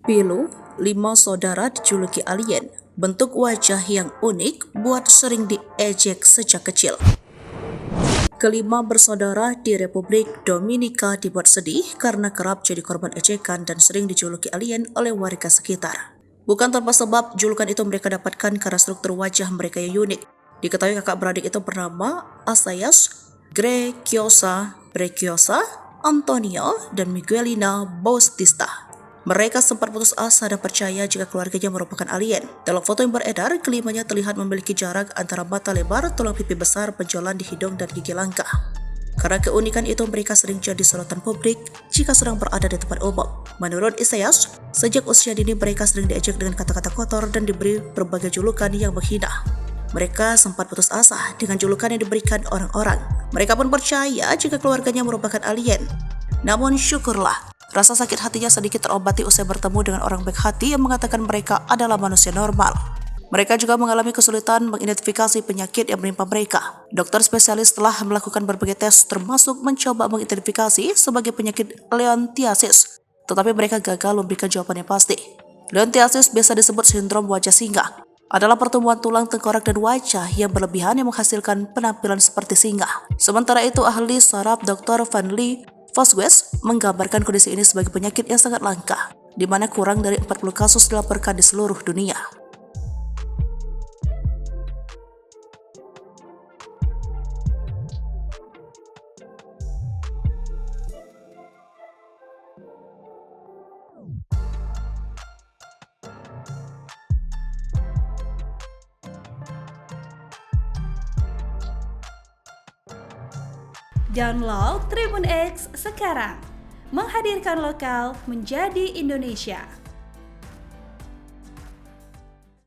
Pilu, 5 saudara dijuluki alien. Bentuk wajah yang unik buat sering diejek sejak kecil. Kelima bersaudara di Republik Dominika dibuat sedih karena kerap jadi korban ejekan dan sering dijuluki alien oleh warga sekitar. Bukan tanpa sebab, julukan itu mereka dapatkan karena struktur wajah mereka yang unik. Diketahui kakak beradik itu bernama Asayas, Greciosa, Breciosa, Antonio, dan Miguelina Bautista. Mereka sempat putus asa dan percaya jika keluarganya merupakan alien. Dalam foto yang beredar, kelimanya terlihat memiliki jarak antara mata lebar, tulang pipi besar, benjolan di hidung, dan gigi langka. Karena keunikan itu, mereka sering jadi sorotan publik jika sedang berada di tempat umum. Menurut Isaias, sejak usia dini mereka sering diejek dengan kata-kata kotor dan diberi berbagai julukan yang menghina. Mereka sempat putus asa dengan julukan yang diberikan orang-orang. Mereka pun percaya jika keluarganya merupakan alien. Namun syukurlah, rasa sakit hatinya sedikit terobati usai bertemu dengan orang baik hati yang mengatakan mereka adalah manusia normal. Mereka juga mengalami kesulitan mengidentifikasi penyakit yang menimpa mereka. Dokter spesialis telah melakukan berbagai tes termasuk mencoba mengidentifikasi sebagai penyakit leontiasis, tetapi mereka gagal memberikan jawaban yang pasti. Leontiasis biasa disebut sindrom wajah singa. Adalah pertumbuhan tulang tengkorak dan wajah yang berlebihan yang menghasilkan penampilan seperti singa. Sementara itu, ahli saraf Dr. Van Lee Vosges menggambarkan kondisi ini sebagai penyakit yang sangat langka, di mana kurang dari 40 kasus dilaporkan di seluruh dunia. Download Tribun X sekarang, menghadirkan lokal menjadi Indonesia.